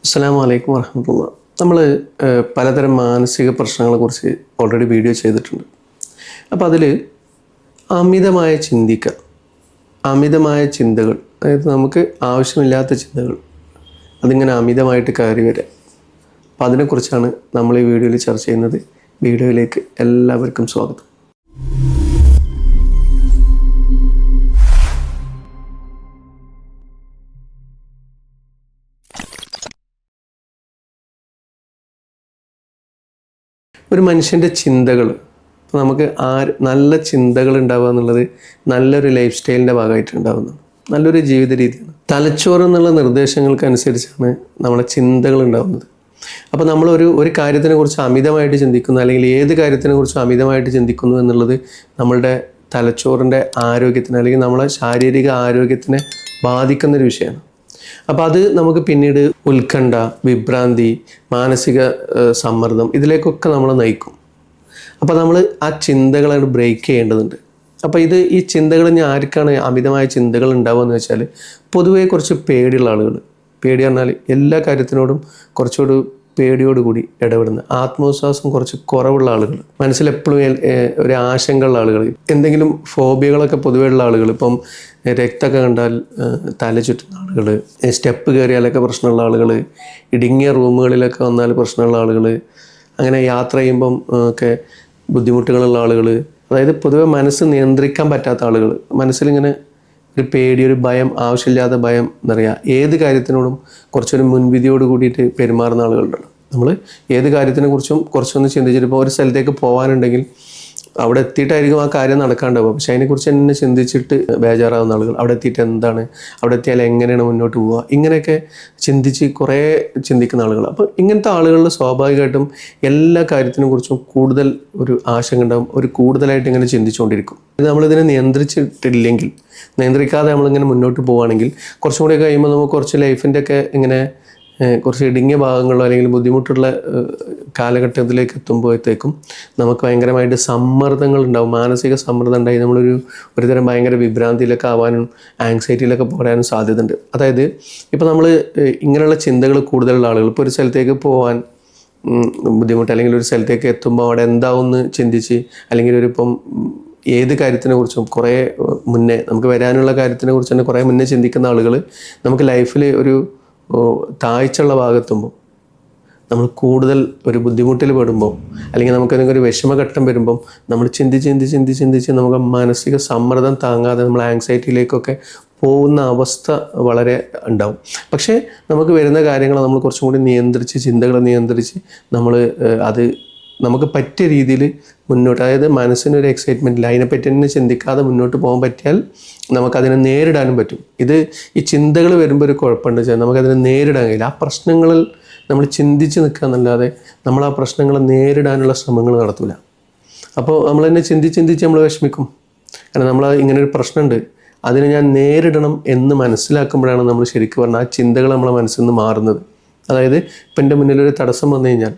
അസ്സലാമു അലൈക്കും വറഹ്മത്തുള്ളാഹി. നമ്മൾ പലതരം മാനസിക പ്രശ്നങ്ങളെക്കുറിച്ച് ഓൾറെഡി വീഡിയോ ചെയ്തിട്ടുണ്ട്. അപ്പോൾ അതിൽ അമിതമായ അമിതമായ ചിന്തകൾ, അതായത് നമുക്ക് ആവശ്യമില്ലാത്ത ചിന്തകൾ, അതിങ്ങനെ അമിതമായിട്ട് കയറി വരിക. അപ്പോൾ അതിനെക്കുറിച്ചാണ് നമ്മൾ ഈ വീഡിയോയിൽ ചർച്ച ചെയ്യുന്നത്. വീഡിയോയിലേക്ക് എല്ലാവർക്കും സ്വാഗതം. ഒരു മനുഷ്യൻ്റെ ചിന്തകൾ, ഇപ്പോൾ നമുക്ക് നല്ല ചിന്തകൾ ഉണ്ടാവുക എന്നുള്ളത് നല്ലൊരു ലൈഫ് സ്റ്റൈലിൻ്റെ ഭാഗമായിട്ട് ഉണ്ടാകുന്നത്, നല്ലൊരു ജീവിത രീതിയാണ്. തലച്ചോറ് എന്നുള്ള നിർദ്ദേശങ്ങൾക്കനുസരിച്ചാണ് നമ്മളെ ചിന്തകൾ ഉണ്ടാകുന്നത്. അപ്പോൾ നമ്മൾ ഒരു കാര്യത്തിനെ കുറിച്ച് അമിതമായിട്ട് ചിന്തിക്കുന്നു, അല്ലെങ്കിൽ ഏത് കാര്യത്തിനെ കുറിച്ച് അമിതമായിട്ട് ചിന്തിക്കുന്നു എന്നുള്ളത് നമ്മളുടെ തലച്ചോറിൻ്റെ ആരോഗ്യത്തിന്, അല്ലെങ്കിൽ നമ്മളെ ശാരീരിക ആരോഗ്യത്തിനെ ബാധിക്കുന്നൊരു വിഷയമാണ്. അപ്പോൾ അത് നമുക്ക് പിന്നീട് ഉത്കണ്ഠ, വിഭ്രാന്തി, മാനസിക സമ്മർദ്ദം, ഇതിലേക്കൊക്കെ നമ്മളെ നയിക്കും. അപ്പോൾ നമ്മൾ ആ ചിന്തകളാണ് ബ്രേക്ക് ചെയ്യേണ്ടതുണ്ട്. അപ്പോൾ ഈ ചിന്തകൾ ഇനി ആർക്കാണ് അമിതമായ ചിന്തകൾ ഉണ്ടാവുക എന്ന് വെച്ചാൽ, പൊതുവേ കുറച്ച് പേടിയുള്ള ആളുകൾ. പേടി പറഞ്ഞാൽ എല്ലാ കാര്യത്തിനോടും കുറച്ചുകൂടി പേടിയോടുകൂടി ഇടപെടുന്ന, ആത്മവിശ്വാസം കുറച്ച് കുറവുള്ള ആളുകൾ, മനസ്സിലെപ്പോഴും ഒരു ആശങ്കയുള്ള ആളുകൾ, എന്തെങ്കിലും ഫോബിയകളൊക്കെ പൊതുവേ ഉള്ള ആളുകൾ, ഇപ്പം രക്തമൊക്കെ കണ്ടാൽ തല ചുറ്റുന്ന ആളുകൾ, സ്റ്റെപ്പ് കയറിയാലൊക്കെ പ്രശ്നമുള്ള ആളുകൾ, ഇടുങ്ങിയ റൂമുകളിലൊക്കെ വന്നാൽ പ്രശ്നമുള്ള ആളുകൾ, അങ്ങനെ യാത്ര ചെയ്യുമ്പം ഒക്കെ ബുദ്ധിമുട്ടുകളുള്ള ആളുകൾ, അതായത് പൊതുവെ മനസ്സ് നിയന്ത്രിക്കാൻ പറ്റാത്ത ആളുകൾ, മനസ്സിലിങ്ങനെ ഒരു പേടി, ഒരു ഭയം, ആവശ്യമില്ലാത്ത ഭയം എന്നറിയാം. ഏത് കാര്യത്തിനോടും കുറച്ചൊരു മുൻവിധിയോട് കൂടിയിട്ട് പെരുമാറുന്ന ആളുകളുണ്ടല്ലോ. നമ്മൾ ഏത് കാര്യത്തിനെ കുറിച്ചും കുറച്ചൊന്ന് ചിന്തിച്ചിട്ട്, ഇപ്പോൾ ഒരു സ്ഥലത്തേക്ക് പോകാനുണ്ടെങ്കിൽ അവിടെ എത്തിയിട്ടായിരിക്കും ആ കാര്യം നടക്കാണ്ടാവുക, പക്ഷെ അതിനെക്കുറിച്ച് തന്നെ ചിന്തിച്ചിട്ട് ബേജാറാവുന്ന ആളുകൾ, അവിടെ എത്തിയിട്ട് എന്താണ്, അവിടെ എത്തിയാൽ എങ്ങനെയാണ് മുന്നോട്ട് പോവുക, ഇങ്ങനെയൊക്കെ കുറേ ചിന്തിക്കുന്ന ആളുകൾ. അപ്പോൾ ഇങ്ങനത്തെ ആളുകളിൽ സ്വാഭാവികമായിട്ടും എല്ലാ കാര്യത്തിനെ കുറിച്ചും കൂടുതൽ ഒരു ആശങ്ക ഉണ്ടാകും, കൂടുതലായിട്ട് ഇങ്ങനെ ചിന്തിച്ചുകൊണ്ടിരിക്കും. നമ്മളിതിനെ നിയന്ത്രിക്കാതെ നമ്മളിങ്ങനെ മുന്നോട്ട് പോവുകയാണെങ്കിൽ കുറച്ചും കൂടി കഴിയുമ്പോൾ നമുക്ക് കുറച്ച് ലൈഫിൻ്റെ ഒക്കെ ഇങ്ങനെ കുറച്ച് ഇടുങ്ങിയ ഭാഗങ്ങളോ അല്ലെങ്കിൽ ബുദ്ധിമുട്ടുള്ള കാലഘട്ടത്തിലേക്ക് എത്തുമ്പോഴത്തേക്കും നമുക്ക് ഭയങ്കരമായിട്ട് സമ്മർദ്ദങ്ങൾ ഉണ്ടാവും, മാനസിക സമ്മർദ്ദം ഉണ്ടായി ഒരുതരം ഭയങ്കര വിഭ്രാന്തിയിലൊക്കെ ആവാനും ആങ്സൈറ്റിയിലൊക്കെ പോരാനും സാധ്യതയുണ്ട്. അതായത് ഇപ്പോൾ നമ്മൾ ഇങ്ങനെയുള്ള ചിന്തകൾ കൂടുതലുള്ള ആളുകൾ, ഇപ്പോൾ ഒരു സ്ഥലത്തേക്ക് പോകാൻ ബുദ്ധിമുട്ട്, അല്ലെങ്കിൽ ഒരു സ്ഥലത്തേക്ക് എത്തുമ്പോൾ അവിടെ എന്താവുമെന്ന് ചിന്തിച്ച്, അല്ലെങ്കിൽ ഏത് കാര്യത്തിനെ കുറിച്ചും കുറേ മുന്നേ, നമുക്ക് വരാനുള്ള കാര്യത്തിനെ കുറിച്ച് തന്നെ കുറേ മുന്നേ ചിന്തിക്കുന്ന ആളുകൾ, നമുക്ക് ലൈഫിൽ ഒരു താഴ്ചയുള്ള ഭാഗത്തുമ്പോൾ, നമ്മൾ കൂടുതൽ ഒരു ബുദ്ധിമുട്ടിൽ പെടുമ്പോൾ, അല്ലെങ്കിൽ നമുക്കതിനൊക്കെ ഒരു വിഷമഘട്ടം വരുമ്പം നമ്മൾ ചിന്തിച്ച് നമുക്ക് മാനസിക സമ്മർദ്ദം താങ്ങാതെ നമ്മൾ ആങ്സൈറ്റിയിലേക്കൊക്കെ പോകുന്ന അവസ്ഥ വളരെ ഉണ്ടാവും. പക്ഷേ നമുക്ക് വരുന്ന കാര്യങ്ങൾ നമ്മൾ കുറച്ചും കൂടി ചിന്തകളെ നിയന്ത്രിച്ച് നമ്മൾ അത് നമുക്ക് പറ്റിയ രീതിയിൽ മുന്നോട്ട്, അതായത് മനസ്സിനൊരു എക്സൈറ്റ്മെൻറ്റില്ല, അതിനെപ്പറ്റി തന്നെ ചിന്തിക്കാതെ മുന്നോട്ട് പോകാൻ പറ്റിയാൽ നമുക്കതിനെ നേരിടാനും പറ്റും. ഈ ചിന്തകൾ വരുമ്പോൾ ഒരു കുഴപ്പമുണ്ട് വെച്ചാൽ, നമുക്കതിനെ നേരിടാൻ കഴിയില്ല. ആ പ്രശ്നങ്ങളിൽ നമ്മൾ ചിന്തിച്ച് നിൽക്കുക എന്നല്ലാതെ നമ്മൾ ആ പ്രശ്നങ്ങളെ നേരിടാനുള്ള ശ്രമങ്ങൾ നടത്തില്ല. അപ്പോൾ നമ്മൾ തന്നെ ചിന്തിച്ച് നമ്മൾ വിഷമിക്കും. കാരണം നമ്മൾ ഇങ്ങനൊരു പ്രശ്നമുണ്ട്, അതിനെ ഞാൻ നേരിടണം എന്ന് മനസ്സിലാക്കുമ്പോഴാണ് നമ്മൾ ശരിക്കും പറഞ്ഞാൽ ആ ചിന്തകൾ നമ്മളെ മനസ്സിൽ നിന്ന് മാറുന്നത്. അതായത് ഇപ്പം എൻ്റെ മുന്നിലൊരു തടസ്സം വന്നു കഴിഞ്ഞാൽ,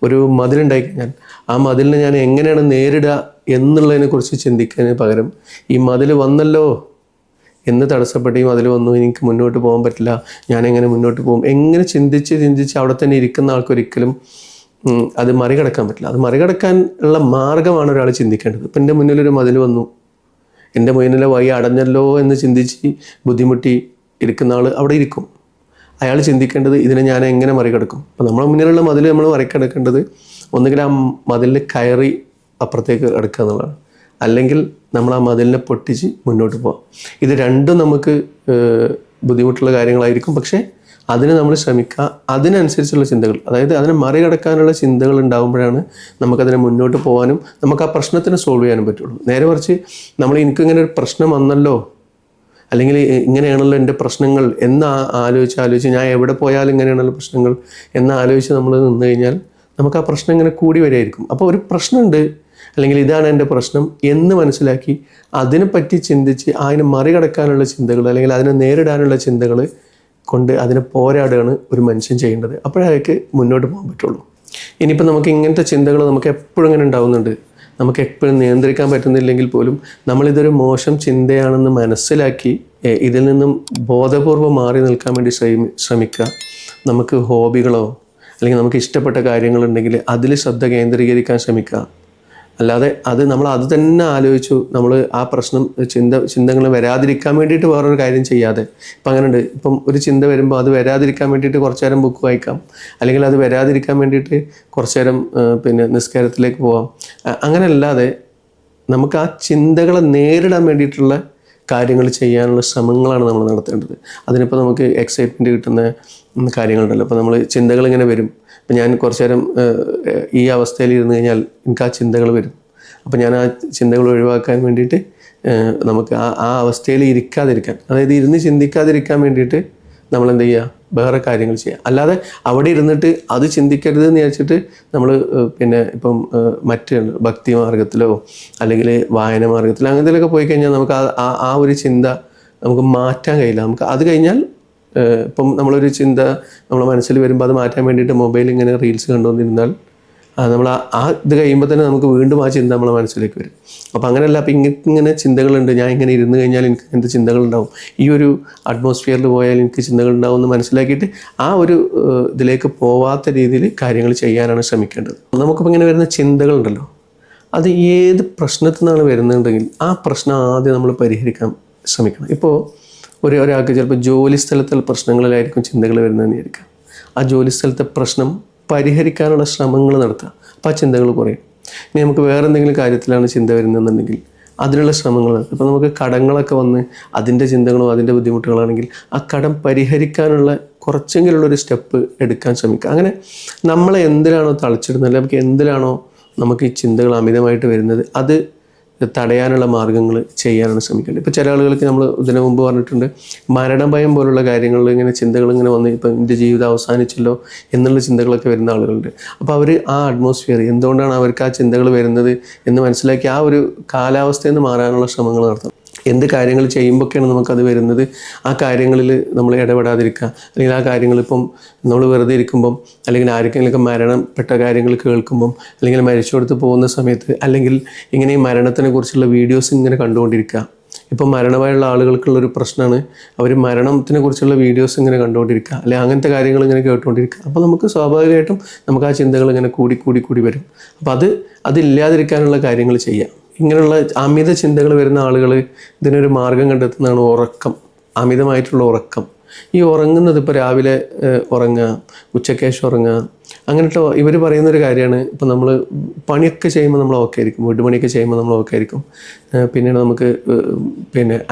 ഒരു മതിലുണ്ടായി കഴിഞ്ഞാൽ, ആ മതിലിനെ ഞാൻ എങ്ങനെയാണ് നേരിടുക എന്നുള്ളതിനെക്കുറിച്ച് ചിന്തിക്കുന്നതിന് പകരം, ഈ മതിൽ വന്നല്ലോ എന്ന് തടസ്സപ്പെട്ട്, ഈ മതിൽ വന്നു, എനിക്ക് മുന്നോട്ട് പോകാൻ പറ്റില്ല, ഞാൻ എങ്ങനെ മുന്നോട്ട് പോകും, എങ്ങനെ ചിന്തിച്ച് അവിടെ തന്നെ ഇരിക്കുന്ന ആൾക്കൊരിക്കലും അത് മറികടക്കാൻ പറ്റില്ല. അത് മറികടക്കാൻ ഉള്ള മാർഗ്ഗമാണ് ഒരാൾ ചിന്തിക്കേണ്ടത്. ഇപ്പം എൻ്റെ മുന്നിലൊരു മതിൽ വന്നു, എൻ്റെ മുന്നിലെ വഴി അടഞ്ഞല്ലോ എന്ന് ചിന്തിച്ച് ബുദ്ധിമുട്ടി ഇരിക്കുന്ന ആൾ അവിടെ ഇരിക്കും. അയാൾ ചിന്തിക്കേണ്ടത്, ഇതിനെ ഞാൻ എങ്ങനെ മറികടക്കും. അപ്പോൾ നമ്മളെ മുന്നിലുള്ള മതിൽ നമ്മൾ മറികടക്കേണ്ടത് ഒന്നുകിൽ ആ മതിലിൽ കയറി അപ്പുറത്തേക്ക് കിടക്കുക എന്നുള്ളതാണ്, അല്ലെങ്കിൽ നമ്മൾ ആ മതിലിനെ പൊട്ടിച്ച് മുന്നോട്ട് പോകാം. ഇത് രണ്ടും നമുക്ക് ബുദ്ധിമുട്ടുള്ള കാര്യങ്ങളായിരിക്കും. പക്ഷേ അതിന് നമ്മൾ ശ്രമിക്കുക, അതിനനുസരിച്ചുള്ള ചിന്തകൾ, അതായത് അതിനെ മറികടക്കാനുള്ള ചിന്തകൾ ഉണ്ടാകുമ്പോഴാണ് നമുക്കതിനെ മുന്നോട്ട് പോകാനും നമുക്ക് ആ പ്രശ്നത്തിന് സോൾവ് ചെയ്യാനും പറ്റുള്ളൂ. നേരെ മറിച്ച് എനിക്കിങ്ങനെ ഒരു പ്രശ്നം വന്നല്ലോ, അല്ലെങ്കിൽ ഇങ്ങനെയാണല്ലോ എൻ്റെ പ്രശ്നങ്ങൾ എന്ന് ആലോചിച്ച് ഞാൻ എവിടെ പോയാലും ഇങ്ങനെയാണല്ലോ പ്രശ്നങ്ങൾ എന്ന് ആലോചിച്ച് നമ്മൾ നിന്ന് കഴിഞ്ഞാൽ നമുക്ക് ആ പ്രശ്നം ഇങ്ങനെ കൂടി വരികയായിരിക്കും. അപ്പോൾ ഒരു പ്രശ്നമുണ്ട്, അല്ലെങ്കിൽ ഇതാണ് എൻ്റെ പ്രശ്നം എന്ന് മനസ്സിലാക്കി അതിനെപ്പറ്റി ചിന്തിച്ച് അതിനെ മറികടക്കാനുള്ള ചിന്തകൾ, അല്ലെങ്കിൽ അതിനെ നേരിടാനുള്ള ചിന്തകൾ കൊണ്ട് അതിനെ പോരാടുകയാണ് ഒരു മനുഷ്യൻ ചെയ്യേണ്ടത്. അപ്പോഴേക്ക് മുന്നോട്ട് പോകാൻ പറ്റുള്ളൂ. ഇനിയിപ്പോൾ നമുക്ക് ഇങ്ങനത്തെ ചിന്തകൾ നമുക്ക് എപ്പോഴും ഇങ്ങനെ ഉണ്ടാകുന്നുണ്ട്. നമുക്ക് എപ്പോഴും നിയന്ത്രിക്കാൻ പറ്റുന്നില്ലെങ്കിൽ പോലും നമ്മളിതൊരു മോശം ചിന്തയാണെന്ന് മനസ്സിലാക്കി ഇതിൽ നിന്നും ബോധപൂർവ്വം മാറി നിൽക്കാൻ വേണ്ടി ശ്രമിക്കുക. നമുക്ക് ഹോബികളോ അല്ലെങ്കിൽ നമുക്ക് ഇഷ്ടപ്പെട്ട കാര്യങ്ങളുണ്ടെങ്കിൽ അതിൽ ശ്രദ്ധ കേന്ദ്രീകരിക്കാൻ ശ്രമിക്കുക. അല്ലാതെ നമ്മൾ അത് തന്നെ ആലോചിച്ചു നമ്മൾ ആ പ്രശ്നം ചിന്തകൾ വരാതിരിക്കാൻ വേണ്ടിയിട്ട് വേറൊരു കാര്യം ചെയ്യാതെ, ഇപ്പം അങ്ങനെയുണ്ട്, ഇപ്പം ഒരു ചിന്ത വരുമ്പോൾ അത് വരാതിരിക്കാൻ വേണ്ടിയിട്ട് കുറച്ച് നേരം ബുക്ക് വായിക്കാം, അല്ലെങ്കിൽ അത് വരാതിരിക്കാൻ വേണ്ടിയിട്ട് കുറച്ച് നേരം നിസ്കാരത്തിലേക്ക് പോവാം. അങ്ങനെ അല്ലാതെ നമുക്ക് ആ ചിന്തകളെ നേരിടാൻ വേണ്ടിയിട്ടുള്ള കാര്യങ്ങൾ ചെയ്യാനുള്ള ശ്രമങ്ങളാണ് നമ്മൾ നടത്തേണ്ടത്. അതിനിപ്പോൾ നമുക്ക് എക്സൈറ്റ്മെൻറ്റ് കിട്ടുന്ന കാര്യങ്ങളുണ്ടല്ലോ. അപ്പോൾ നമ്മൾ ചിന്തകളിങ്ങനെ വരും. അപ്പം ഞാൻ കുറച്ച് നേരം ഈ അവസ്ഥയിൽ ഇരുന്ന് കഴിഞ്ഞാൽ എനിക്ക് ആ ചിന്തകൾ വരും. അപ്പം ഞാൻ ആ ചിന്തകൾ ഒഴിവാക്കാൻ വേണ്ടിയിട്ട് നമുക്ക് ആ അവസ്ഥയിൽ ഇരിക്കാതിരിക്കാൻ, അതായത് ഇരുന്ന് ചിന്തിക്കാതിരിക്കാൻ വേണ്ടിയിട്ട് നമ്മൾ എന്ത് ചെയ്യുക, വേറെ കാര്യങ്ങൾ ചെയ്യുക. അല്ലാതെ അവിടെ ഇരുന്നിട്ട് അത് ചിന്തിക്കരുത് എന്ന് വിചാരിച്ചിട്ട് നമ്മൾ ഇപ്പം മറ്റ് ഭക്തി മാർഗത്തിലോ അല്ലെങ്കിൽ വായന മാർഗത്തിലോ അങ്ങനത്തേലൊക്കെ പോയി കഴിഞ്ഞാൽ നമുക്ക് ആ ഒരു ചിന്ത നമുക്ക് മാറ്റാൻ കഴിയില്ല. നമുക്ക് അത് കഴിഞ്ഞാൽ ഇപ്പം നമ്മളൊരു ചിന്ത നമ്മളെ മനസ്സിൽ വരുമ്പോൾ അത് മാറ്റാൻ വേണ്ടിയിട്ട് മൊബൈൽ ഇങ്ങനെ റീൽസ് കണ്ടുകൊണ്ടിരുന്നാൽ നമ്മൾ ഇത് കഴിയുമ്പോൾ തന്നെ നമുക്ക് വീണ്ടും ആ ചിന്ത നമ്മളെ മനസ്സിലേക്ക് വരും. അപ്പോൾ അങ്ങനെയല്ല, അപ്പം ഇങ്ങനെ ചിന്തകളുണ്ട്, ഞാൻ ഇങ്ങനെ ഇരുന്ന് കഴിഞ്ഞാൽ എനിക്ക് എന്ത് ചിന്തകളുണ്ടാവും, ഈ ഒരു അറ്റ്മോസ്ഫിയറിൽ പോയാൽ എനിക്ക് ചിന്തകളുണ്ടാവും എന്ന് മനസ്സിലാക്കിയിട്ട് ആ ഒരു ഇതിലേക്ക് പോവാത്ത രീതിയിൽ കാര്യങ്ങൾ ചെയ്യാനാണ് ശ്രമിക്കേണ്ടത്. നമുക്കിപ്പോൾ ഇങ്ങനെ വരുന്ന ചിന്തകളുണ്ടല്ലോ, അത് ഏത് പ്രശ്നത്തിൽ നിന്നാണ് വരുന്നുണ്ടെങ്കിൽ ആ പ്രശ്നം ആദ്യം നമ്മൾ പരിഹരിക്കാൻ ശ്രമിക്കണം. ഇപ്പോൾ ഒരാൾക്ക് ചിലപ്പോൾ ജോലി സ്ഥലത്തുള്ള പ്രശ്നങ്ങളിലായിരിക്കും ചിന്തകൾ വരുന്നതെന്ന് വിചാരിക്കാം. ആ ജോലി സ്ഥലത്തെ പ്രശ്നം പരിഹരിക്കാനുള്ള ശ്രമങ്ങൾ നടത്തുക, അപ്പോൾ ആ ചിന്തകൾ കുറയും. ഇനി നമുക്ക് വേറെ എന്തെങ്കിലും കാര്യത്തിലാണ് ചിന്ത വരുന്നതെന്നുണ്ടെങ്കിൽ അതിനുള്ള ശ്രമങ്ങൾ നടത്തുക. ഇപ്പോൾ നമുക്ക് കടങ്ങളൊക്കെ വന്ന് അതിൻ്റെ ചിന്തകളോ അതിൻ്റെ ബുദ്ധിമുട്ടുകളാണെങ്കിൽ ആ കടം പരിഹരിക്കാനുള്ള കുറച്ചെങ്കിലുള്ളൊരു സ്റ്റെപ്പ് എടുക്കാൻ ശ്രമിക്കുക. അങ്ങനെ നമ്മളെ എന്തിലാണോ തളച്ചിടുന്നത്, അല്ലെങ്കിൽ നമുക്ക് എന്തിലാണോ നമുക്ക് ഈ ചിന്തകൾ അമിതമായിട്ട് വരുന്നത്, അത് തടയാനുള്ള മാർഗ്ഗങ്ങൾ ചെയ്യാനാണ് ശ്രമിക്കേണ്ടത്. ഇപ്പോൾ ചില ആളുകൾക്ക് നമ്മൾ ഇതിനു മുമ്പ് പറഞ്ഞിട്ടുണ്ട്, മരണഭയം പോലുള്ള കാര്യങ്ങളിൽ ഇങ്ങനെ ചിന്തകൾ ഇങ്ങനെ വന്ന് ഇപ്പം എൻ്റെ ജീവിതം അവസാനിച്ചല്ലോ എന്നുള്ള ചിന്തകളൊക്കെ വരുന്ന ആളുകളുണ്ട്. അപ്പോൾ അവർ ആ അറ്റ്മോസ്ഫിയർ എന്തുകൊണ്ടാണ് അവർക്ക് ആ ചിന്തകൾ വരുന്നത് എന്ന് മനസ്സിലാക്കി ആ ഒരു കാലാവസ്ഥയിൽ നിന്ന് മാറാനുള്ള ശ്രമങ്ങൾ നടത്തണം. എന്ത് കാര്യങ്ങൾ ചെയ്യുമ്പോഴൊക്കെയാണ് നമുക്കത് വരുന്നത്, ആ കാര്യങ്ങളിൽ നമ്മൾ ഇടപെടാതിരിക്കുക. അല്ലെങ്കിൽ ആ കാര്യങ്ങൾ ഇപ്പം നമ്മൾ വെറുതെ ഇരിക്കുമ്പം, അല്ലെങ്കിൽ ആർക്കെങ്കിലുമൊക്കെ മരണപ്പെട്ട കാര്യങ്ങൾ കേൾക്കുമ്പം, അല്ലെങ്കിൽ മരിച്ചു കൊടുത്ത് പോകുന്ന സമയത്ത്, അല്ലെങ്കിൽ ഇങ്ങനെ ഈ മരണത്തിനെ കുറിച്ചുള്ള വീഡിയോസ് ഇങ്ങനെ കണ്ടുകൊണ്ടിരിക്കുക. ഇപ്പം മരണമായുള്ള ആളുകൾക്കുള്ളൊരു പ്രശ്നമാണ്, അവർ മരണത്തിനെ കുറിച്ചുള്ള വീഡിയോസ് ഇങ്ങനെ കണ്ടുകൊണ്ടിരിക്കുക, അല്ലെങ്കിൽ അങ്ങനത്തെ കാര്യങ്ങൾ ഇങ്ങനെ കേട്ടുകൊണ്ടിരിക്കുക. അപ്പോൾ നമുക്ക് സ്വാഭാവികമായിട്ടും നമുക്ക് ആ ചിന്തകൾ ഇങ്ങനെ കൂടി വരും. അപ്പോൾ അതില്ലാതിരിക്കാനുള്ള കാര്യങ്ങൾ ചെയ്യാം. ഇങ്ങനെയുള്ള അമിത ചിന്തകൾ വരുന്ന ആളുകൾ ഇതിനൊരു മാർഗം കണ്ടെത്തുന്നതാണ് ഉറക്കം, അമിതമായിട്ടുള്ള ഉറക്കം. ഈ ഉറങ്ങുന്നത് ഇപ്പോൾ രാവിലെ ഉറങ്ങുക, ഉച്ചക്കേശം ഉറങ്ങുക, അങ്ങനത്തെ ഇവർ പറയുന്നൊരു കാര്യമാണ്. ഇപ്പോൾ നമ്മൾ പണിയൊക്കെ ചെയ്യുമ്പോൾ നമ്മൾ ഓക്കെ ആയിരിക്കും, വീട്ടുപണിയൊക്കെ ചെയ്യുമ്പോൾ നമ്മൾ ഓക്കെ ആയിരിക്കും. പിന്നീട് നമുക്ക്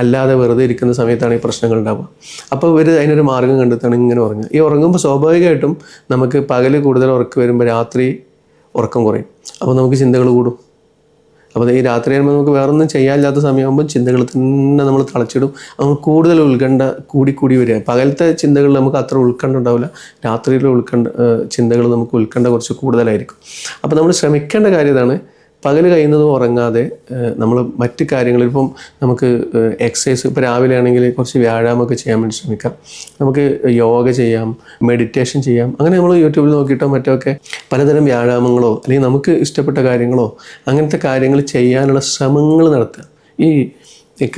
അല്ലാതെ വെറുതെ ഇരിക്കുന്ന സമയത്താണ് ഈ പ്രശ്നങ്ങൾ ഉണ്ടാവുക. അപ്പോൾ ഇവർ അതിനൊരു മാർഗം കണ്ടെത്താണ് ഇങ്ങനെ ഉറങ്ങുക. ഈ ഉറങ്ങുമ്പോൾ സ്വാഭാവികമായിട്ടും നമുക്ക് പകൽ കൂടുതൽ ഉറക്കം വരുമ്പോൾ രാത്രി ഉറക്കം കുറയും. അപ്പോൾ നമുക്ക് ചിന്തകൾ കൂടും. അപ്പോൾ ഈ രാത്രി ആകുമ്പോൾ നമുക്ക് വേറൊന്നും ചെയ്യാനില്ലാത്ത സമയമാകുമ്പോൾ ചിന്തകൾ തന്നെ നമ്മൾ തളച്ചിടും. നമുക്ക് കൂടുതൽ ഉത്കണ്ഠ കൂടി വരിക. പകലത്തെ ചിന്തകളിൽ നമുക്ക് അത്ര ഉത്കണ്ഠ ഉണ്ടാവില്ല, രാത്രിയിലെ ചിന്തകൾ നമുക്ക് ഉത്കണ്ഠ കുറച്ച് കൂടുതലായിരിക്കും. അപ്പോൾ നമ്മൾ ശ്രമിക്കേണ്ട കാര്യം ഇതാണ്, പകൽ കഴിയുന്നതും ഉറങ്ങാതെ നമ്മൾ മറ്റ് കാര്യങ്ങളിൽ, ഇപ്പം നമുക്ക് എക്സസൈസ്, ഇപ്പോൾ രാവിലെ ആണെങ്കിൽ കുറച്ച് വ്യായാമമൊക്കെ ചെയ്യാൻ വേണ്ടി ശ്രമിക്കാം. നമുക്ക് യോഗ ചെയ്യാം, മെഡിറ്റേഷൻ ചെയ്യാം. അങ്ങനെ നമ്മൾ യൂട്യൂബിൽ നോക്കിയിട്ടോ മറ്റൊക്കെ പലതരം വ്യായാമങ്ങളോ അല്ലെങ്കിൽ നമുക്ക് ഇഷ്ടപ്പെട്ട കാര്യങ്ങളോ അങ്ങനത്തെ കാര്യങ്ങൾ ചെയ്യാനുള്ള ശ്രമങ്ങൾ നടത്തുക.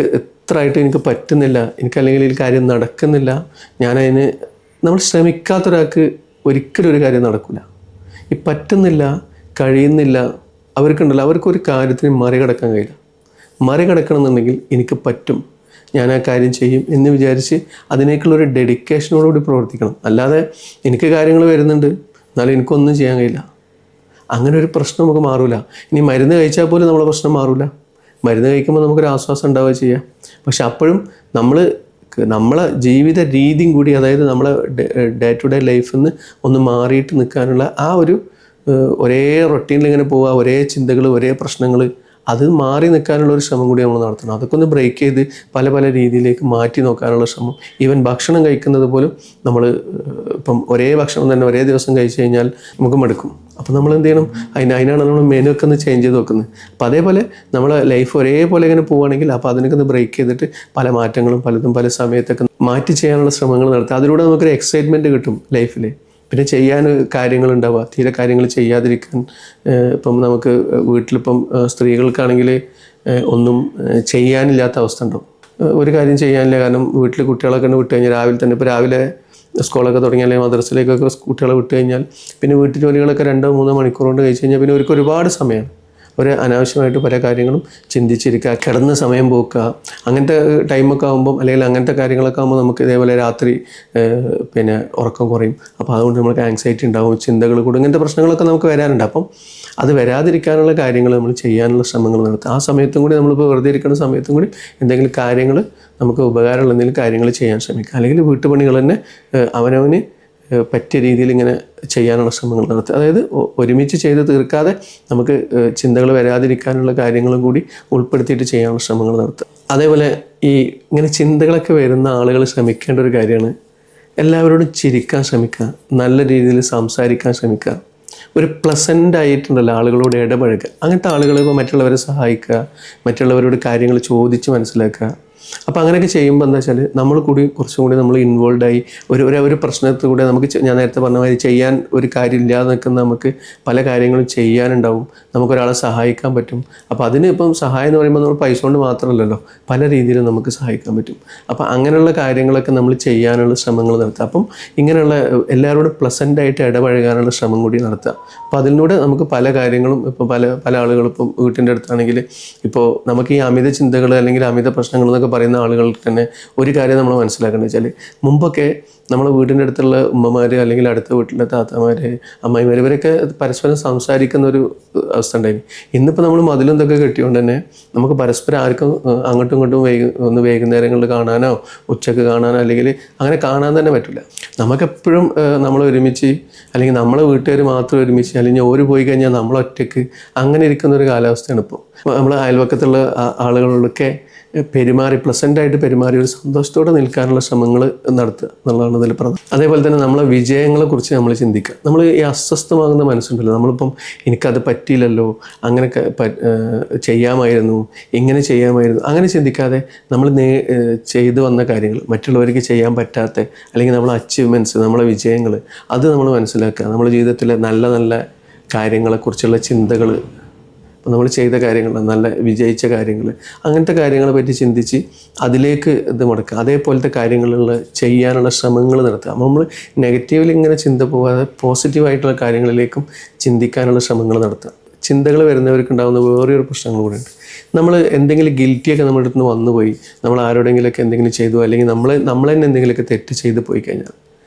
എത്രയായിട്ട് എനിക്ക് പറ്റുന്നില്ല, എനിക്കല്ലെങ്കിൽ ഈ കാര്യം നടക്കുന്നില്ല, ഞാനതിന് നമ്മൾ ശ്രമിക്കാത്തൊരാൾക്ക് ഒരിക്കലും ഒരു കാര്യം നടക്കില്ല. ഈ പറ്റുന്നില്ല, കഴിയുന്നില്ല, അവർക്കുണ്ടല്ലോ, അവർക്കൊരു കാര്യത്തിന് മറികടക്കാൻ കഴിയില്ല. മറികടക്കണമെന്നുണ്ടെങ്കിൽ എനിക്ക് പറ്റും, ഞാൻ ആ കാര്യം ചെയ്യും എന്ന് വിചാരിച്ച് അതിനേക്കുള്ളൊരു ഡെഡിക്കേഷനോടുകൂടി പ്രവർത്തിക്കണം. അല്ലാതെ എനിക്ക് കാര്യങ്ങൾ വരുന്നുണ്ട് എന്നാലും എനിക്കൊന്നും ചെയ്യാൻ കഴിയില്ല, അങ്ങനെ ഒരു പ്രശ്നം നമുക്ക് മാറില്ല. ഇനി മരുന്ന് കഴിച്ചാൽ പോലും നമ്മളെ പ്രശ്നം മാറില്ല. മരുന്ന് കഴിക്കുമ്പോൾ നമുക്കൊരു ആശ്വാസം ഉണ്ടാവുക ചെയ്യാം. പക്ഷെ അപ്പോഴും നമ്മളെ ജീവിത രീതിയും കൂടി, അതായത് നമ്മളെ ഡേ ടു ഡേ ലൈഫിൽ നിന്ന് ഒന്ന് മാറിയിട്ട് നിൽക്കാനുള്ള ആ ഒരു ഒരേ റൊട്ടീനിൽ ഇങ്ങനെ പോവുക, ഒരേ ചിന്തകൾ, ഒരേ പ്രശ്നങ്ങൾ, അത് മാറി നിൽക്കാനുള്ള ഒരു ശ്രമം കൂടി നമ്മൾ നടത്തണം. അതൊക്കെ ഒന്ന് ബ്രേക്ക് ചെയ്ത് പല രീതിയിലേക്ക് മാറ്റി നോക്കാനുള്ള ശ്രമം. ഈവൻ ഭക്ഷണം കഴിക്കുന്നത് പോലും നമ്മൾ ഇപ്പം ഒരേ ഭക്ഷണം തന്നെ ഒരേ ദിവസം കഴിച്ചു കഴിഞ്ഞാൽ നമുക്ക് മടുക്കും. അപ്പോൾ നമ്മൾ എന്ത് ചെയ്യണം, അതിനാണ് നമ്മൾ മെനു ഒക്കെ ഒന്ന് ചേഞ്ച് ചെയ്ത് നോക്കുന്നത്. അപ്പോൾ അതേപോലെ നമ്മളെ ലൈഫ് ഒരേപോലെ ഇങ്ങനെ പോവുകയാണെങ്കിൽ അപ്പോൾ അതിനൊക്കെ ഒന്ന് ബ്രേക്ക് ചെയ്തിട്ട് പല മാറ്റങ്ങളും പലതും പല സമയത്തൊക്കെ മാറ്റി ചെയ്യാനുള്ള ശ്രമങ്ങൾ നടത്തുക. അതിലൂടെ നമുക്കൊരു എക്സൈറ്റ്മെൻറ്റ് കിട്ടും ലൈഫിൽ. പിന്നെ ചെയ്യാൻ കാര്യങ്ങളുണ്ടാവുക, തീരെ കാര്യങ്ങൾ ചെയ്യാതിരിക്കാൻ. ഇപ്പം നമുക്ക് വീട്ടിലിപ്പം സ്ത്രീകൾക്കാണെങ്കിൽ ഒന്നും ചെയ്യാനില്ലാത്ത അവസ്ഥ ഉണ്ടാവും. ഒരു കാര്യം ചെയ്യാനില്ല, കാരണം വീട്ടിൽ കുട്ടികളൊക്കെ വിട്ട് കഴിഞ്ഞാൽ രാവിലെ തന്നെ, ഇപ്പോൾ രാവിലെ സ്കൂളൊക്കെ തുടങ്ങിയാൽ അല്ലെങ്കിൽ മദ്രസയിലേക്കൊക്കെ കുട്ടികളെ വിട്ട് കഴിഞ്ഞാൽ പിന്നെ വീട്ടു ജോലികളൊക്കെ 2-3 മണിക്കൂർ കൊണ്ട് കഴിച്ച് കഴിഞ്ഞാൽ പിന്നെ അവർക്ക് ഒരുപാട് സമയമാണ്. ഒരു അനാവശ്യമായിട്ട് പല കാര്യങ്ങളും ചിന്തിച്ചിരിക്കുക, കിടന്ന് സമയം പോക്കുക, അങ്ങനത്തെ ടൈമൊക്കെ ആകുമ്പം, അല്ലെങ്കിൽ അങ്ങനത്തെ കാര്യങ്ങളൊക്കെ ആകുമ്പോൾ നമുക്ക് ഇതേപോലെ രാത്രി പിന്നെ ഉറക്കം കുറയും. അപ്പോൾ അതുകൊണ്ട് നമുക്ക് ആങ്സൈറ്റി ഉണ്ടാവും, ചിന്തകൾ കൂടും, ഇങ്ങനത്തെ പ്രശ്നങ്ങളൊക്കെ നമുക്ക് വരാറുണ്ട്. അപ്പം അത് വരാതിരിക്കാനുള്ള കാര്യങ്ങൾ നമ്മൾ ചെയ്യാനുള്ള ശ്രമങ്ങൾ നടത്തുക. ആ സമയത്തും കൂടി നമ്മളിപ്പോൾ വെറുതെ ഇരിക്കുന്ന സമയത്തും കൂടി എന്തെങ്കിലും കാര്യങ്ങൾ നമുക്ക് ഉപകാരമുള്ള എന്തെങ്കിലും കാര്യങ്ങൾ ചെയ്യാൻ ശ്രമിക്കുക. അല്ലെങ്കിൽ വീട്ടുപണികൾ തന്നെ അവനവന് പറ്റിയ രീതിയിൽ ഇങ്ങനെ ചെയ്യാനുള്ള ശ്രമങ്ങൾ നടത്തുക. അതായത് ഒരുമിച്ച് ചെയ്ത് തീർക്കാതെ നമുക്ക് ചിന്തകൾ വരാതിരിക്കാനുള്ള കാര്യങ്ങളും കൂടി ഉൾപ്പെടുത്തിയിട്ട് ചെയ്യാനുള്ള ശ്രമങ്ങൾ നടത്തുക. അതേപോലെ ഈ ഇങ്ങനെ ചിന്തകളൊക്കെ വരുന്ന ആളുകൾ ശ്രമിക്കേണ്ട ഒരു കാര്യമാണ്, എല്ലാവരോടും ചിരിക്കാൻ ശ്രമിക്കുക, നല്ല രീതിയിൽ സംസാരിക്കാൻ ശ്രമിക്കുക, ഒരു പ്ലസൻ്റ് ആയിട്ടുണ്ടല്ലോ ആളുകളോട് ഇടപഴകുക. അങ്ങനത്തെ ആളുകൾ ഇപ്പോൾ മറ്റുള്ളവരെ സഹായിക്കുക, മറ്റുള്ളവരോട് കാര്യങ്ങൾ ചോദിച്ച് മനസ്സിലാക്കുക. അപ്പോൾ അങ്ങനെയൊക്കെ ചെയ്യുമ്പോൾ എന്താ വെച്ചാൽ നമ്മൾ കൂടി കുറച്ചും കൂടി നമ്മൾ ഇൻവോൾവായി ഒരു പ്രശ്നത്തിൽ കൂടെ നമുക്ക്, ഞാൻ നേരത്തെ പറഞ്ഞ മാതിരി ചെയ്യാൻ ഒരു കാര്യമില്ലാതെ നിൽക്കുന്ന നമുക്ക് പല കാര്യങ്ങളും ചെയ്യാനുണ്ടാവും, നമുക്കൊരാളെ സഹായിക്കാൻ പറ്റും. അപ്പോൾ അതിന് ഇപ്പം സഹായം എന്ന് പറയുമ്പോൾ നമ്മൾ പൈസ കൊണ്ട് മാത്രമല്ലല്ലോ, പല രീതിയിലും നമുക്ക് സഹായിക്കാൻ പറ്റും. അപ്പോൾ അങ്ങനെയുള്ള കാര്യങ്ങളൊക്കെ നമ്മൾ ചെയ്യാനുള്ള ശ്രമങ്ങൾ നടത്തുക. അപ്പം ഇങ്ങനെയുള്ള എല്ലാവരോടും പ്ലസൻ്റായിട്ട് ഇടപഴകാനുള്ള ശ്രമം കൂടി നടത്തുക. അപ്പോൾ അതിലൂടെ നമുക്ക് പല കാര്യങ്ങളും, ഇപ്പോൾ പല ആളുകളും ഇപ്പം വീട്ടിൻ്റെ അടുത്താണെങ്കിൽ ഇപ്പോൾ നമുക്ക് ഈ അമിത ചിന്തകൾ അല്ലെങ്കിൽ അമിത പ്രശ്നങ്ങൾ എന്നൊക്കെ പറയുന്ന ആളുകൾക്ക് തന്നെ ഒരു കാര്യം നമ്മൾ മനസ്സിലാക്കേണ്ടത് വെച്ചാൽ, മുമ്പൊക്കെ നമ്മൾ വീടിൻ്റെ അടുത്തുള്ള ഉമ്മമാർ അല്ലെങ്കിൽ അടുത്ത വീട്ടിലെ താത്തമാർ, അമ്മായിമാർ, ഇവരൊക്കെ പരസ്പരം സംസാരിക്കുന്ന ഒരു അവസ്ഥ ഉണ്ടായിരുന്നു. ഇന്നിപ്പോൾ നമ്മൾ മതിലും ഇതൊക്കെ കെട്ടിയോണ്ട് തന്നെ നമുക്ക് പരസ്പരം ആർക്കും അങ്ങോട്ടും ഇങ്ങോട്ടും ഒന്ന് വൈകുന്നേരങ്ങളിൽ കാണാനോ ഉച്ചക്ക് കാണാനോ അല്ലെങ്കിൽ അങ്ങനെ കാണാൻ തന്നെ പറ്റില്ല. നമുക്കെപ്പോഴും നമ്മൾ ഒരുമിച്ച്, അല്ലെങ്കിൽ നമ്മളെ വീട്ടുകാർ മാത്രം ഒരുമിച്ച്, അല്ലെങ്കിൽ ഓര് പോയി കഴിഞ്ഞാൽ നമ്മളൊറ്റയ്ക്ക് അങ്ങനെ ഇരിക്കുന്ന ഒരു കാലാവസ്ഥയാണ് ഇപ്പോൾ. നമ്മൾ അയൽവക്കത്തുള്ള ആളുകളോടൊക്കെ പ്ലസൻ്റായിട്ട് പെരുമാറി ഒരു സന്തോഷത്തോടെ നിൽക്കാനുള്ള ശ്രമങ്ങൾ നടത്തുക എന്നുള്ളതാണ് ഇതിൽ പറഞ്ഞത്. അതേപോലെ തന്നെ നമ്മളെ വിജയങ്ങളെക്കുറിച്ച് നമ്മൾ ചിന്തിക്കുക. നമ്മൾ ഈ അസ്വസ്ഥമാകുന്ന മനസ്സുണ്ടല്ലോ, നമ്മളിപ്പം എനിക്കത് പറ്റിയില്ലല്ലോ, അങ്ങനെ ചെയ്യാമായിരുന്നു, ഇങ്ങനെ ചെയ്യാമായിരുന്നു, അങ്ങനെ ചിന്തിക്കാതെ നമ്മൾ ചെയ്തു വന്ന കാര്യങ്ങൾ, മറ്റുള്ളവർക്ക് ചെയ്യാൻ പറ്റാത്ത അല്ലെങ്കിൽ നമ്മളെ അച്ചീവ്മെൻറ്റ്സ്, നമ്മളെ വിജയങ്ങൾ, അത് നമ്മൾ മനസ്സിലാക്കുക. നമ്മുടെ ജീവിതത്തിലെ നല്ല നല്ല കാര്യങ്ങളെക്കുറിച്ചുള്ള ചിന്തകൾ, അപ്പോൾ നമ്മൾ ചെയ്ത കാര്യങ്ങൾ, നല്ല വിജയിച്ച കാര്യങ്ങൾ, അങ്ങനത്തെ കാര്യങ്ങളെ പറ്റി ചിന്തിച്ച് അതിലേക്ക് ഇത് മുടക്കുക. അതേപോലത്തെ കാര്യങ്ങളുള്ള ചെയ്യാനുള്ള ശ്രമങ്ങൾ നടത്തുക. അപ്പോൾ നമ്മൾ നെഗറ്റീവിൽ ഇങ്ങനെ ചിന്ത പോകാതെ പോസിറ്റീവായിട്ടുള്ള കാര്യങ്ങളിലേക്കും ചിന്തിക്കാനുള്ള ശ്രമങ്ങൾ നടത്തുക. ചിന്തകൾ വരുന്നവർക്കുണ്ടാകുന്ന വേറൊരു പ്രശ്നങ്ങൾ കൂടെ ഉണ്ട്. നമ്മൾ എന്തെങ്കിലും ഗിൽറ്റിയൊക്കെ നമ്മുടെ അടുത്ത് നിന്ന് വന്നുപോയി, നമ്മൾ ആരോടെങ്കിലുമൊക്കെ എന്തെങ്കിലും ചെയ്തു, അല്ലെങ്കിൽ നമ്മൾ തന്നെ എന്തെങ്കിലുമൊക്കെ തെറ്റ് ചെയ്ത് പോയി കഴിഞ്ഞാൽ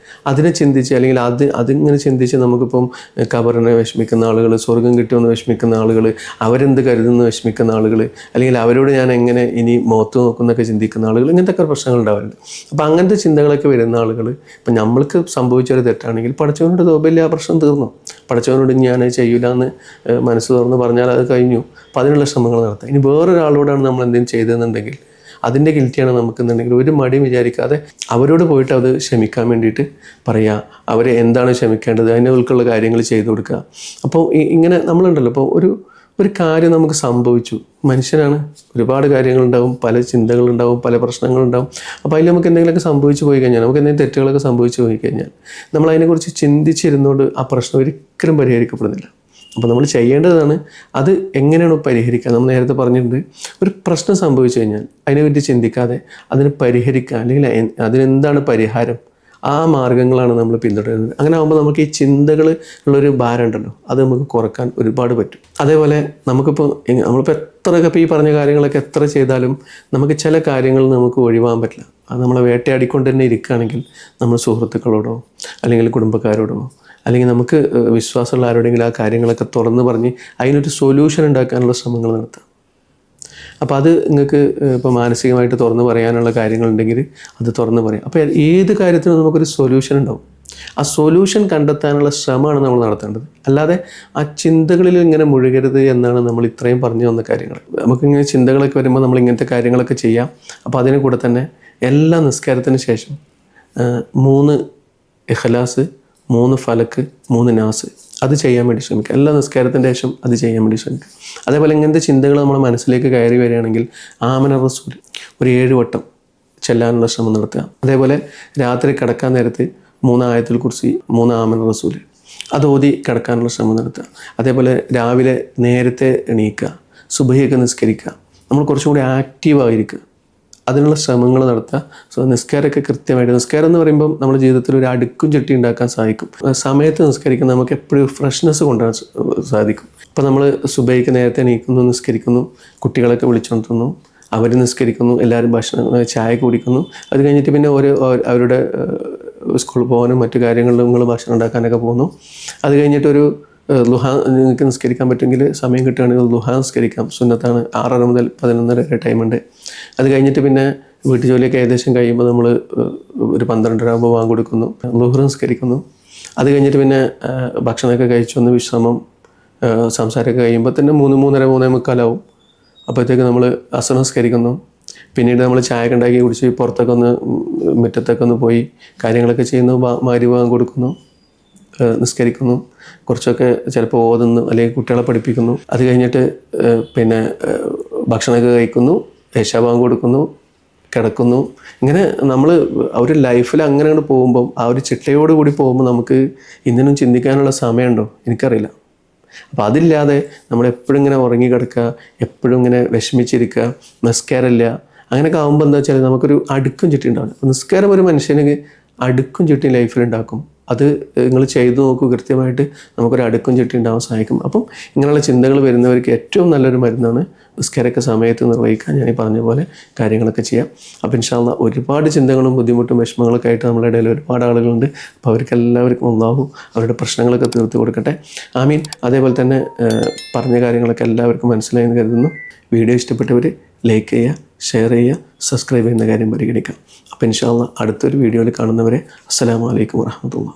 അതിനെ ചിന്തിച്ച്, അല്ലെങ്കിൽ അതിങ്ങനെ ചിന്തിച്ച് നമുക്കിപ്പം ഖബറിനെ വിഷമിക്കുന്ന ആളുകൾ, സ്വർഗം കിട്ടുമെന്ന് വിഷമിക്കുന്ന ആളുകൾ, അവരെന്ത് കരുതുന്നു വിഷമിക്കുന്ന ആളുകൾ, അല്ലെങ്കിൽ അവരോട് ഞാൻ എങ്ങനെ ഇനി മുഖത്ത് നോക്കുന്നൊക്കെ ചിന്തിക്കുന്ന ആളുകൾ, ഇങ്ങനത്തെ പ്രശ്നങ്ങൾ ഉണ്ടാവാറുണ്ട്. അപ്പോൾ അങ്ങനത്തെ ചിന്തകളൊക്കെ വരുന്ന ആളുകൾ, ഇപ്പം നമ്മൾക്ക് സംഭവിച്ചൊരു തെറ്റാണെങ്കിൽ പടച്ചവനോട് തോപില്ല, ആ പ്രശ്നം തീർന്നു, പടച്ചവനോട് ഞാൻ ചെയ്യില്ല എന്ന് മനസ്സ് തുറന്ന് പറഞ്ഞാൽ അത് കഴിഞ്ഞു. അപ്പോൾ അതിനുള്ള ശ്രമങ്ങൾ നടത്താം. ഇനി വേറൊരാളോടാണ് നമ്മൾ എന്തെങ്കിലും ചെയ്തതെന്നുണ്ടെങ്കിൽ അതിൻ്റെ ഗിൽറ്റിയാണ് നമുക്കെന്നുണ്ടെങ്കിൽ ഒരു മടിയും വിചാരിക്കാതെ അവരോട് പോയിട്ട് അത് ക്ഷമിക്കാൻ വേണ്ടിയിട്ട് പറയുക, അവരെ എന്താണ് ക്ഷമിക്കേണ്ടത്, അതിനുള്ള കാര്യങ്ങൾ ചെയ്തു കൊടുക്കുക. അപ്പോൾ ഇങ്ങനെ നമ്മളുണ്ടല്ലോ, അപ്പോൾ ഒരു കാര്യം നമുക്ക് സംഭവിച്ചു, മനുഷ്യനാണ്, ഒരുപാട് കാര്യങ്ങളുണ്ടാവും, പല ചിന്തകളുണ്ടാവും, പല പ്രശ്നങ്ങളുണ്ടാവും. അപ്പോൾ അതിൽ നമുക്ക് എന്തെങ്കിലുമൊക്കെ സംഭവിച്ചു പോയി കഴിഞ്ഞാൽ, നമുക്ക് എന്തെങ്കിലും തെറ്റുകളൊക്കെ സംഭവിച്ചു പോയി കഴിഞ്ഞാൽ നമ്മൾ അതിനെക്കുറിച്ച് ചിന്തിച്ചിരുന്നുകൊണ്ട് ആ പ്രശ്നം ഒരിക്കലും പരിഹരിക്കപ്പെടുന്നില്ല. അപ്പോൾ നമ്മൾ ചെയ്യേണ്ടതാണ് അത് എങ്ങനെയാണ് പരിഹരിക്കുക. നമ്മൾ നേരത്തെ പറഞ്ഞിട്ടുണ്ട്, ഒരു പ്രശ്നം സംഭവിച്ചു കഴിഞ്ഞാൽ അതിനെപ്പറ്റി ചിന്തിക്കാതെ അതിനെ പരിഹരിക്കുക, അല്ലെങ്കിൽ അതിനെന്താണ് പരിഹാരം, ആ മാർഗ്ഗങ്ങളാണ് നമ്മൾ പിന്തുടരുന്നത്. അങ്ങനെ ആകുമ്പോൾ നമുക്ക് ഈ ചിന്തകൾ ഉള്ളൊരു ഭാരം ഉണ്ടല്ലോ, അത് നമുക്ക് കുറക്കാൻ ഒരുപാട് പറ്റും. അതേപോലെ നമ്മളിപ്പോൾ എത്രയൊക്കെ ഇപ്പോൾ ഈ പറഞ്ഞ കാര്യങ്ങളൊക്കെ എത്ര ചെയ്താലും നമുക്ക് ചില കാര്യങ്ങൾ നമുക്ക് ഒഴിവാൻ പറ്റില്ല. അത് നമ്മളെ വേട്ടയാടിക്കൊണ്ട് തന്നെ ഇരിക്കുകയാണെങ്കിൽ നമ്മൾ സുഹൃത്തുക്കളോടോ അല്ലെങ്കിൽ കുടുംബക്കാരോടോ അല്ലെങ്കിൽ നമുക്ക് വിശ്വാസമുള്ള ആരോടെങ്കിലും ആ കാര്യങ്ങളൊക്കെ തുറന്ന് പറഞ്ഞ് അതിനൊരു സൊല്യൂഷൻ ഉണ്ടാക്കാനുള്ള ശ്രമങ്ങൾ നടത്താം. അപ്പോൾ അത് നിങ്ങൾക്ക് ഇപ്പോൾ മാനസികമായിട്ട് തുറന്ന് പറയാനുള്ള കാര്യങ്ങളുണ്ടെങ്കിൽ അത് തുറന്ന് പറയാം. അപ്പോൾ ഏത് കാര്യത്തിനും നമുക്കൊരു സൊല്യൂഷൻ ഉണ്ടാവും. ആ സൊല്യൂഷൻ കണ്ടെത്താനുള്ള ശ്രമമാണ് നമ്മൾ നടത്തേണ്ടത്. അല്ലാതെ ആ ചിന്തകളിൽ ഇങ്ങനെ മുഴുകരുത് എന്നാണ് നമ്മൾ ഇത്രയും പറഞ്ഞു വന്ന കാര്യങ്ങൾ. നമുക്കിങ്ങനെ ചിന്തകളൊക്കെ വരുമ്പോൾ നമ്മൾ ഇങ്ങനത്തെ കാര്യങ്ങളൊക്കെ ചെയ്യാം. അപ്പോൾ അതിന് കൂടെ തന്നെ എല്ലാ നിസ്കാരത്തിന് ശേഷം 3 ഇഖ്ലാസ്, 3 ഫലക്ക്, 3 നാസ് അത് ചെയ്യാൻ വേണ്ടി ശ്രമിക്കുക. എല്ലാ നിസ്കാരത്തിൻ്റെ ശേഷം അത് ചെയ്യാൻ വേണ്ടി ശ്രമിക്കുക. അതേപോലെ ഇങ്ങനത്തെ ചിന്തകൾ നമ്മുടെ മനസ്സിലേക്ക് കയറി വരികയാണെങ്കിൽ ആമന റസൂൽ ഒരു 7 വട്ടം ചെല്ലാനുള്ള ശ്രമം നടത്തുക. അതേപോലെ രാത്രി കിടക്കാൻ നേരത്ത് 3 ആയത്തുൽ കുർസി, 3 ആമന റസൂൽ, അത് ഓതി കിടക്കാനുള്ള ശ്രമം നടത്തുക. അതേപോലെ രാവിലെ നേരത്തെ എണീക്കുക, സുബഹിയൊക്കെ നിസ്കരിക്കുക, നമ്മൾ കുറച്ചും കൂടി ആക്റ്റീവായിരിക്കുക, അതിനുള്ള ശ്രമങ്ങൾ നടത്തുക. സോ നിസ്കാരമൊക്കെ കൃത്യമായിട്ട്, നിസ്കാരം എന്ന് പറയുമ്പം നമ്മുടെ ജീവിതത്തിൽ ഒരു അടുക്കും ചിട്ടി ഉണ്ടാക്കാൻ സാധിക്കും. സമയത്ത് നിസ്കരിക്കുന്ന നമുക്ക് എപ്പോഴും ഫ്രഷ്നെസ് കൊണ്ടുവരാൻ സാധിക്കും. ഇപ്പോൾ നമ്മൾ സുബഹിക്ക് നേരത്തെ എണീക്കുന്നു, നിസ്കരിക്കുന്നു, കുട്ടികളൊക്കെ വിളിച്ചുകൊണ്ടിരുന്നു, അവർ നിസ്കരിക്കുന്നു, എല്ലാവരും ഭക്ഷണം ചായ കുടിക്കുന്നു, അത് കഴിഞ്ഞിട്ട് പിന്നെ അവരുടെ സ്കൂളിൽ പോകാനും മറ്റു കാര്യങ്ങളിലും നിങ്ങൾ ഭക്ഷണം ഉണ്ടാക്കാനൊക്കെ പോകുന്നു. അത് കഴിഞ്ഞിട്ടൊരു ലുഹ നിങ്ങൾക്ക് നിസ്കരിക്കാൻ പറ്റുമെങ്കിൽ സമയം കിട്ടുകയാണെങ്കിൽ ലുഹ നിസ്കരിക്കാം, സുന്നത്താണ്. 6:30 മുതൽ 11:30 വരെ ടൈമുണ്ട്. അത് കഴിഞ്ഞിട്ട് പിന്നെ വീട്ടു ജോലിയൊക്കെ ഏകദേശം കഴിയുമ്പോൾ നമ്മൾ ഒരു 12:30 ആകുമ്പോൾ വാങ്ങി കൊടുക്കുന്നു, ലുഹർ നിസ്കരിക്കുന്നു. അത് കഴിഞ്ഞിട്ട് പിന്നെ ഭക്ഷണമൊക്കെ കഴിച്ചൊന്ന് വിശ്രമം, സംസാരമൊക്കെ കഴിയുമ്പോൾ തന്നെ 3:30, 3:45 അപ്പോഴത്തേക്ക് നമ്മൾ അസർ നിസ്കരിക്കുന്നു. പിന്നീട് നമ്മൾ ചായയൊക്കെ ഉണ്ടാക്കി കുടിച്ച് പുറത്തൊക്കെ ഒന്ന് മുറ്റത്തൊക്കെ ഒന്ന് പോയി കാര്യങ്ങളൊക്കെ ചെയ്യുന്നു, മഗ്‌രിബ് വാങ്ങി കൊടുക്കുന്നു, നിസ്കരിക്കുന്നു, കുറച്ചൊക്കെ ചിലപ്പോൾ ഓതുന്നു, അല്ലെങ്കിൽ കുട്ടികളെ പഠിപ്പിക്കുന്നു. അത് കഴിഞ്ഞിട്ട് പിന്നെ ഭക്ഷണമൊക്കെ കഴിക്കുന്നു, ഇശാ ബാങ്ക് കൊടുക്കുന്നു, കിടക്കുന്നു. ഇങ്ങനെ നമ്മൾ ഒരു ലൈഫിൽ അങ്ങനെ അങ്ങോട്ട് പോകുമ്പം, ആ ഒരു ചിട്ടയോട് കൂടി പോകുമ്പോൾ നമുക്ക് ഇന്നിനും ചിന്തിക്കാനുള്ള സമയമുണ്ടോ എനിക്കറിയില്ല. അപ്പോൾ അതില്ലാതെ നമ്മളെപ്പോഴും ഇങ്ങനെ ഉറങ്ങി കിടക്കുക, എപ്പോഴും ഇങ്ങനെ വിഷമിച്ചിരിക്കുക, നിസ്കാരമില്ല, അങ്ങനെയൊക്കെ ആകുമ്പോൾ എന്താ വെച്ചാൽ നമുക്കൊരു അടുക്കും ചിട്ടി ഉണ്ടാവില്ല. നിസ്കാരം ഒരു മനുഷ്യന് അടുക്കും ചിട്ടി ലൈഫിലുണ്ടാക്കും. അത് നിങ്ങൾ ചെയ്തു നോക്കൂ, കൃത്യമായിട്ട് നമുക്കൊരു അടുക്കും ചിട്ടി ഉണ്ടാവാൻ സഹായിക്കും. അപ്പം ഇങ്ങനെയുള്ള ചിന്തകൾ വരുന്നവർക്ക് ഏറ്റവും നല്ലൊരു മരുന്നാണ് നിസ്കാരമൊക്കെ സമയത്ത് നിർവഹിക്കാൻ. ഞാൻ ഈ പറഞ്ഞ പോലെ കാര്യങ്ങളൊക്കെ ചെയ്യാം. അപ്പോൾ ഇൻഷാ അല്ലാഹ് ഒരുപാട് ചിന്തകളും ബുദ്ധിമുട്ടും വിഷമങ്ങളൊക്കെ ആയിട്ട് നമ്മുടെ ഇടയിൽ ഒരുപാട് ആളുകളുണ്ട്. അപ്പോൾ അവർക്കെല്ലാവർക്കും അല്ലാഹു അവരുടെ പ്രശ്നങ്ങളൊക്കെ തീർത്ത് കൊടുക്കട്ടെ, ആമീൻ. അതേപോലെ തന്നെ പറഞ്ഞ കാര്യങ്ങളൊക്കെ എല്ലാവർക്കും മനസ്സിലായെന്ന് കരുതുന്നു. വീഡിയോ ഇഷ്ടപ്പെട്ടവർ ലൈക്ക് ചെയ്യുക, ഷെയർ ചെയ്യുക, സബ്സ്ക്രൈബ് ചെയ്യുന്ന കാര്യം പരിഗണിക്കാം. അപ്പോൾ ഇൻഷാ അല്ലാഹ് അടുത്തൊരു വീഡിയോയിൽ കാണുന്നവരെ അസ്സലാമു അലൈക്കും വറഹ്മത്തുള്ളാഹി.